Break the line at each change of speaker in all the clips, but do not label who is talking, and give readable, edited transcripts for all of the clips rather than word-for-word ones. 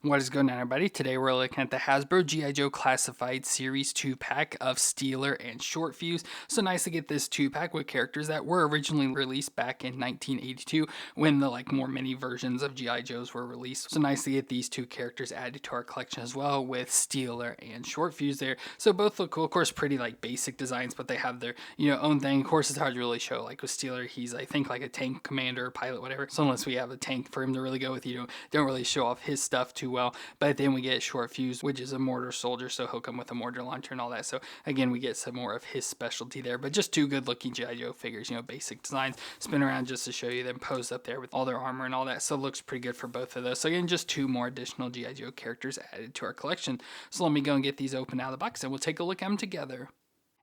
What is going on, everybody? Today we're looking at the Hasbro G.I. Joe Classified Series 2-pack of Steeler and Short-Fuze. So nice to get this 2-pack with characters that were originally released back in 1982 when the more mini versions of G.I. Joes were released. So nice to get these two characters added to our collection as well with Steeler and Short-Fuze there. So both look cool, of course, pretty basic designs, but they have their own thing. Of course, it's hard to really show. Like with Steeler, he's I think like a tank commander, pilot, whatever. So unless we have a tank for him to really go with, don't really show off his stuff too well. But then we get Short-Fuze, which is a mortar soldier, so he'll come with a mortar launcher and all that. So again, we get some more of his specialty there. But just two good looking G.I. Joe figures, basic designs. Spin around just to show you them posed up there with all their armor and all that. So it looks pretty good for both of those. So again, just two more additional G.I. Joe characters added to our collection. So let me go and get these open out of the box and we'll take a look at them together.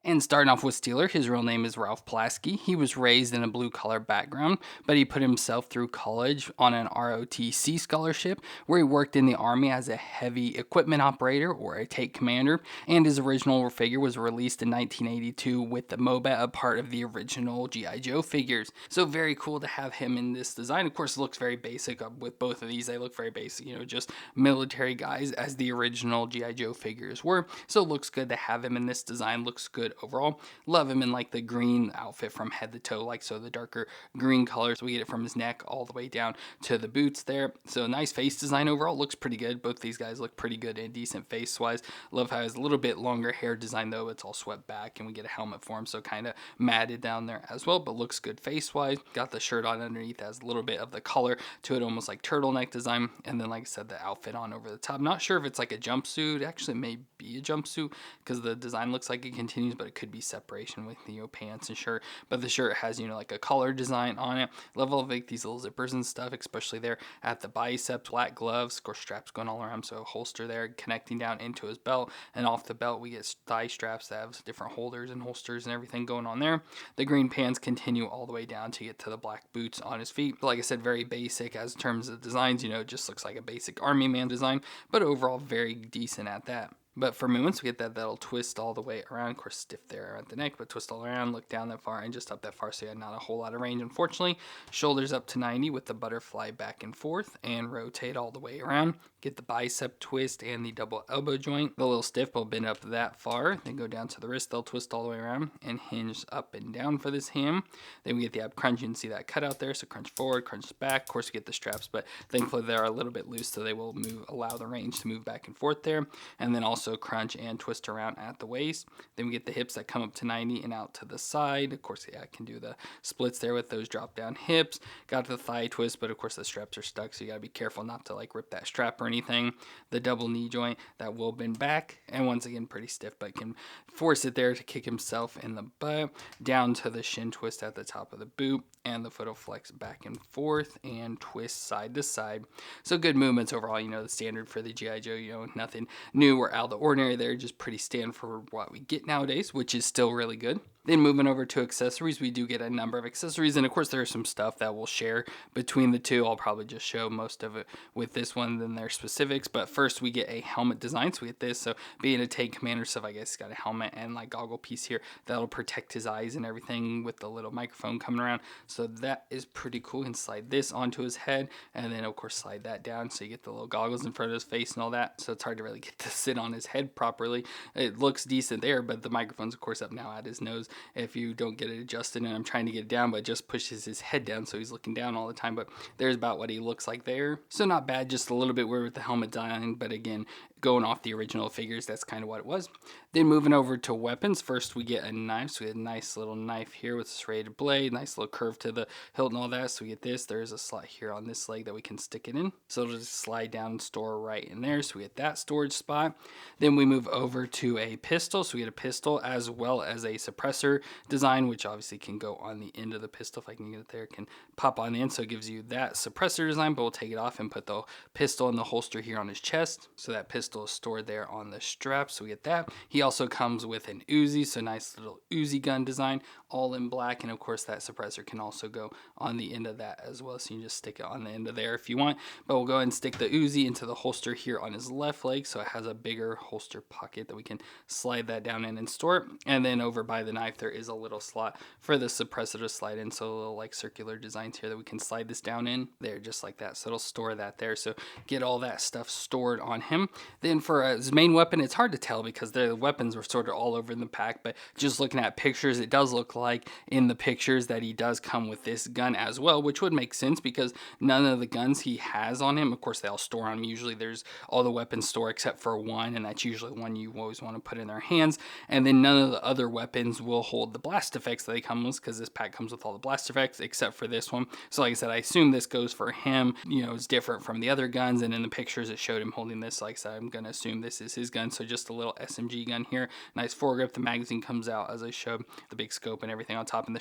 And starting off with Steeler, his real name is Ralph Plasky. He was raised in a blue-collar background, but he put himself through college on an ROTC scholarship, where he worked in the Army as a heavy equipment operator or a tank commander, and his original figure was released in 1982 with the MOBA, a part of the original G.I. Joe figures. So very cool to have him in this design. Of course, it looks very basic with both of these. They look very basic, just military guys as the original G.I. Joe figures were. So it looks good to have him in this design. Looks good overall. Love him in the green outfit from head to toe, so the darker green colors. We get it from his neck all the way down to the boots there. So nice face design overall. Looks pretty good. Both these guys look pretty good and decent face wise. Love how he has a little bit longer hair design though. It's all swept back and we get a helmet for him, so kind of matted down there as well, but looks good face wise. Got the shirt on underneath, has a little bit of the color to it, almost like turtleneck design, and then like I said, the outfit on over the top. Not sure if it's like a jumpsuit. Actually, it may be a jumpsuit because the design looks like it continues, but it could be separation with pants and shirt. But the shirt has like a collar design on it. Level of these little zippers and stuff, especially there at the biceps. Black gloves, of course, straps going all around, so a holster there connecting down into his belt, and off the belt we get thigh straps that have different holders and holsters and everything going on there. The green pants continue all the way down to get to the black boots on his feet. But like I said, very basic as in terms of designs. It just looks like a basic army man design, but overall very decent at that. But for movements, we get that'll twist all the way around. Of course, stiff there at the neck, but twist all around, look down that far, and just up that far, so yeah, not a whole lot of range, unfortunately. Shoulders up to 90 with the butterfly back and forth, and rotate all the way around. Get the bicep twist and the double elbow joint. A little stiff, but bend up that far. Then go down to the wrist, they'll twist all the way around, and hinge up and down for this ham. Then we get the ab crunch. You can see that cut out there, so crunch forward, crunch back. Of course, we get the straps, but thankfully they're a little bit loose, so they will allow the range to move back and forth there. And then also crunch and twist around at the waist. Then we get the hips that come up to 90 and out to the side. Of course, yeah, I can do the splits there with those drop down hips. Got the thigh twist, but of course the straps are stuck, so you gotta be careful not to rip that strap or anything. The double knee joint that will bend back, and once again pretty stiff, but can force it there to kick himself in the butt. Down to the shin twist at the top of the boot, and the foot will flex back and forth and twist side to side. So good movements overall. The standard for the G.I. Joe, nothing new or out of the ordinary there, just pretty standard for what we get nowadays, which is still really good. Then moving over to accessories, we do get a number of accessories, and of course there's some stuff that we'll share between the two. I'll probably just show most of it with this one than their specifics, but first we get a helmet design. So we get this, so being a tank commander stuff, I guess got a helmet and goggle piece here that'll protect his eyes and everything with the little microphone coming around. So that is pretty cool. You can slide this onto his head, and then of course slide that down, so you get the little goggles in front of his face and all that. So it's hard to really get to sit on his head properly. It looks decent there, but the microphone's of course up now at his nose if you don't get it adjusted, and I'm trying to get it down, but it just pushes his head down, so he's looking down all the time. But there's about what he looks like there. So not bad, just a little bit weird with the helmet design, but again, going off the original figures, that's kind of what it was. Then moving over to weapons, first we get a knife. So we get a nice little knife here with a serrated blade, nice little curve to the hilt and all that. So we get this. There's a slot here on this leg that we can stick it in, so it'll just slide down and store right in there. So we get that storage spot. Then we move over to a pistol. So we get a pistol as well as a suppressor design, which obviously can go on the end of the pistol. If I can get it there, it can pop on the end, so it gives you that suppressor design, but we'll take it off and put the pistol in the holster here on his chest. So that pistol is stored there on the strap, so we get that. He also comes with an Uzi, so nice little Uzi gun design, all in black, and of course that suppressor can also go on the end of that as well, so you can just stick it on the end of there if you want. But we'll go ahead and stick the Uzi into the holster here on his left leg, so it has a bigger holster pocket that we can slide that down in and store it. And then over by the knife knife, there is a little slot for the suppressor to slide in. So a little like circular designs here that we can slide this down in there, just like that. So it'll store that there. So get all that stuff stored on him. Then for his main weapon, it's hard to tell because the weapons were sort of all over in the pack, but just looking at pictures, it does look like in the pictures that he does come with this gun as well, which would make sense because none of the guns he has on him, of course they all store on him. Usually there's all the weapons store except for one, and that's usually one you always want to put in their hands. And then none of the other weapons will hold the blast effects that they come with, because this pack comes with all the blast effects except for this one. So like I said, I assume this goes for him. You know, it's different from the other guns, and in the pictures it showed him holding this. Like I said, I'm gonna assume this is his gun. So just a little SMG gun here, nice foregrip. The magazine comes out as I showed, the big scope and everything on top, and the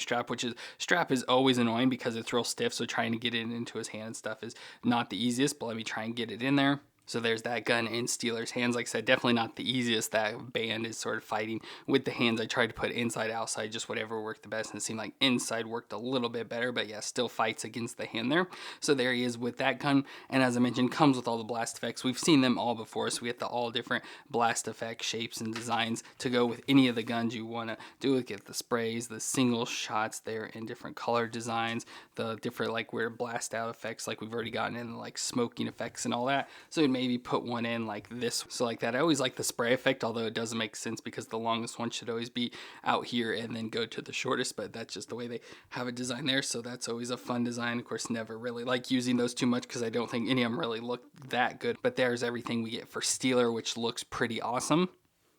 strap is always annoying because it's real stiff, so trying to get it into his hand and stuff is not the easiest, but let me try and get it in there. So there's that gun in Steeler's hands. Like I said, definitely not the easiest. That band is sort of fighting with the hands. I tried to put inside, outside, just whatever worked the best, and it seemed like inside worked a little bit better, but yeah, still fights against the hand there. So there he is with that gun, and as I mentioned, comes with all the blast effects. We've seen them all before, so we get the all different blast effect shapes and designs to go with any of the guns you want to do. Get the sprays, the single shots there in different color designs, the different like weird blast out effects like we've already gotten in, like smoking effects and all that. So maybe put one in like this, so like that. I always like the spray effect, although it doesn't make sense because the longest one should always be out here and then go to the shortest, but that's just the way they have it designed there. So that's always a fun design. Of course, never really like using those too much because I don't think any of them really look that good, but there's everything we get for Steeler, which looks pretty awesome.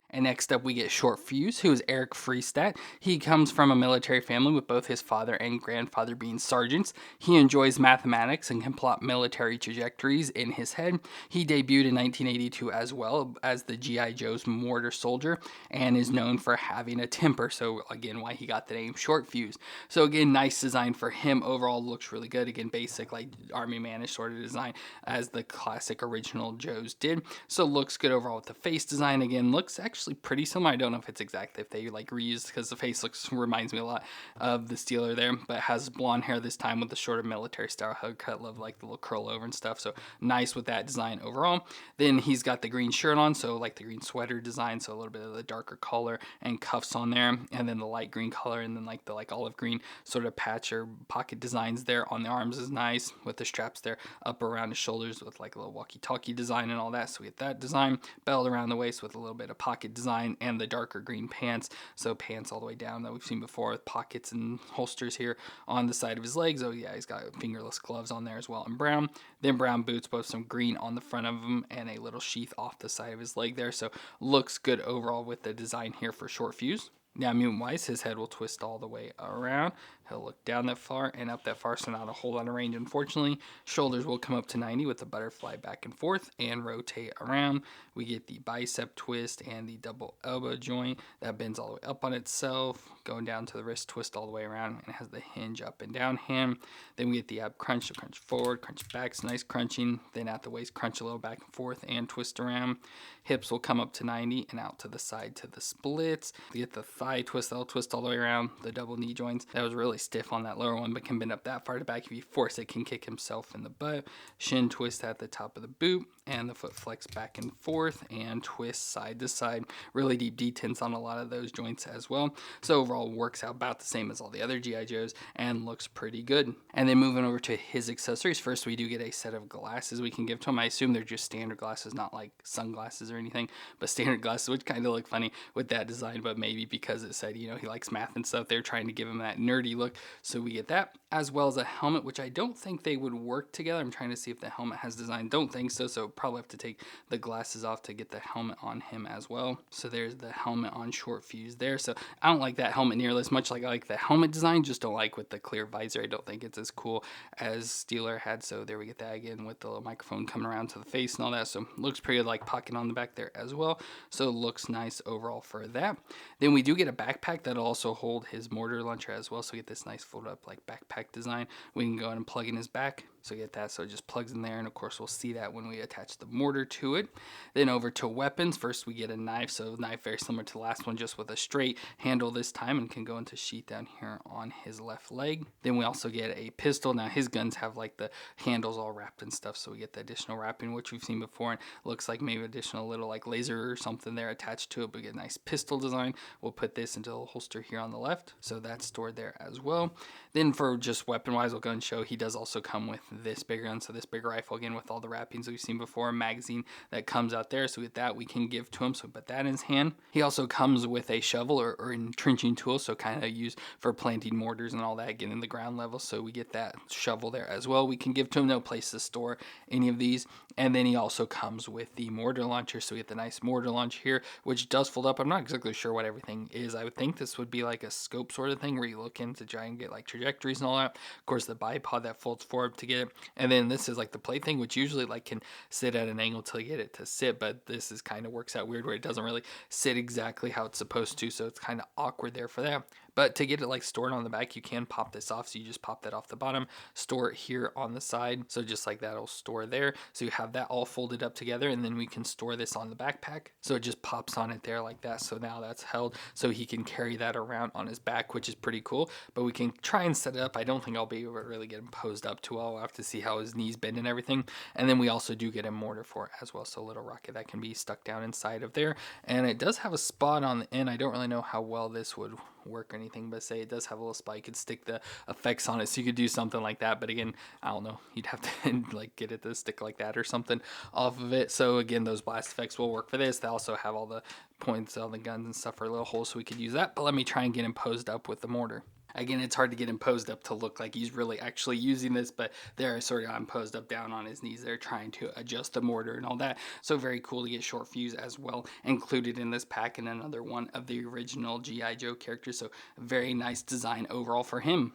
And next up, we get Short-Fuse, who is Eric Freestat. He comes from a military family with both his father and grandfather being sergeants. He enjoys mathematics and can plot military trajectories in his head. He debuted in 1982 as well as the G.I. Joe's mortar soldier and is known for having a temper. So again, why he got the name Short-Fuse. So again, nice design for him. Overall, looks really good. Again, basic like Army Man-ish sort of design as the classic original Joes did. So looks good overall with the face design. Again, looks actually pretty similar. I don't know if it's exact, if they like reused, because the face reminds me a lot of the Steeler there, but has blonde hair this time with the shorter military style haircut. Love like the little curl over and stuff. So nice with that design overall. Then he's got the green shirt on, so like the green sweater design, so a little bit of the darker color and cuffs on there, and then the light green color, and then like the olive green sort of patch or pocket designs there on the arms is nice, with the straps there up around his shoulders with like a little walkie-talkie design and all that. So we get that design. Belt around the waist with a little bit of pocket design, and the darker green pants, so pants all the way down that we've seen before with pockets and holsters here on the side of his legs. Oh yeah, he's got fingerless gloves on there as well in brown. Then brown boots, both some green on the front of them and a little sheath off the side of his leg there. So looks good overall with the design here for Short-Fuse. Now, mutant-wise, his head will twist all the way around. He'll look down that far and up that far, so not a whole lot of range, unfortunately. Shoulders will come up to 90 with the butterfly back and forth and rotate around. We get the bicep twist and the double elbow joint that bends all the way up on itself, going down to the wrist twist all the way around, and has the hinge up and down hand. Then we get the ab crunch, so crunch forward, crunch back, so nice crunching. Then at the waist, crunch a little back and forth and twist around. Hips will come up to 90 and out to the side to the splits. We get the thigh twist, that'll twist all the way around. The double knee joints, that was really stiff on that lower one, but can bend up that far to back. If you force it, can kick himself in the butt. Shin twist at the top of the boot, and the foot flex back and forth and twist side to side. Really deep detents on a lot of those joints as well. So overall works out about the same as all the other G.I. Joes and looks pretty good. And then moving over to his accessories, first we do get a set of glasses we can give to him. I assume they're just standard glasses, not like sunglasses or anything, but standard glasses, which kind of look funny with that design, but maybe because it said, you know, he likes math and stuff, they're trying to give him that nerdy look. So we get that, as well as a helmet, which I don't think they would work together. I'm trying to see if the helmet has design. Don't think so, so probably have to take the glasses off to get the helmet on him as well. So there's the helmet on Short-Fuse there. So I don't like that helmet nearly as much. Like I like the helmet design, just don't like with the clear visor. I don't think it's as cool as Steeler had. So there we get that again with the little microphone coming around to the face and all that. So looks pretty good, like pocket on the back there as well. So looks nice overall for that. Then we do get a backpack that'll also hold his mortar launcher as well. So we get this nice fold up like backpack design. We can go ahead and plug in his back. So get that, so it just plugs in there, and of course we'll see that when we attach the mortar to it. Then over to weapons, first we get a knife, so knife very similar to the last one, just with a straight handle this time, and can go into sheath down here on his left leg. Then we also get a pistol. Now his guns have like the handles all wrapped and stuff, so we get the additional wrapping, which we've seen before, and looks like maybe additional little like laser or something there attached to it, but we get a nice pistol design. We'll put this into the holster here on the left, so that's stored there as well. Then for just weapon wise, we'll go and show he does also come with this bigger gun, so this bigger rifle again with all the wrappings we've seen before, a magazine that comes out there, so with that we can give to him, so put that in his hand. He also comes with a shovel or entrenching tool, so kind of used for planting mortars and all that, getting the ground level, so we get that shovel there as well. We can give to him, no place to store any of these. And then he also comes with the mortar launcher, so we get the nice mortar launcher here, which does fold up. I'm not exactly sure what everything is. I would think this would be like a scope sort of thing where you look in to try and get like trajectories and all that. Of course, the bipod that folds forward to get it. And then this is like the plate thing, which usually like can sit at an angle to get it to sit, but this is kind of works out weird where it doesn't really sit exactly how it's supposed to, so it's kind of awkward there for that. But to get it like stored on the back, you can pop this off, so you just pop that off the bottom, store it here on the side, so just like that, it'll store there. So you have that all folded up together, and then we can store this on the backpack, so it just pops on it there like that. So now that's held, so he can carry that around on his back, which is pretty cool. But we can try and set it up. I don't think I'll be able to really get him posed up too well. We'll have to see how his knees bend and everything. And then we also do get a mortar for it as well, so a little rocket that can be stuck down inside of there. And it does have a spot on the end. I don't really know how well this would work or anything, but say it does have a little spot. You could stick the effects on it, so you could do something like that. But again, I don't know, you'd have to like get it to stick like that or something off of it. So again, those blast effects will work for this. They also have all the points on the guns and stuff for little holes, so we could use that. But let me try and get him posed up with the mortar. Again, it's hard to get him posed up to look like he's really actually using this, but there, sort of, I'm posed up down on his knees there trying to adjust the mortar and all that. So very cool to get Short-Fuse as well included in this pack, and another one of the original G.I. Joe characters. So very nice design overall for him.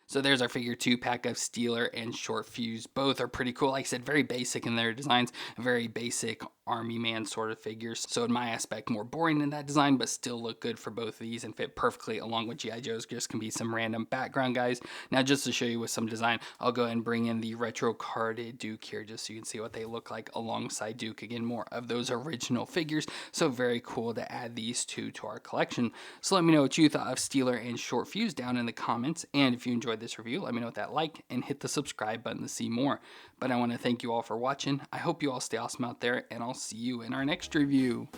So there's our figure 2 pack of Steeler and Short-Fuse. Both are pretty cool. Like I said, very basic in their designs, very basic army man sort of figures. So in my aspect, more boring in that design, but still look good for both of these and fit perfectly along with G.I. Joe's. Just can be some random background guys. Now just to show you with some design, I'll go ahead and bring in the retro carded Duke here just so you can see what they look like alongside Duke. Again, more of those original figures. So very cool to add these two to our collection. So let me know what you thought of Steeler and Short-Fuse down in the comments. And if you enjoyed this review, let me know with that like and hit the subscribe button to see more. But I want to thank you all for watching. I hope you all stay awesome out there, and I'll see you in our next review.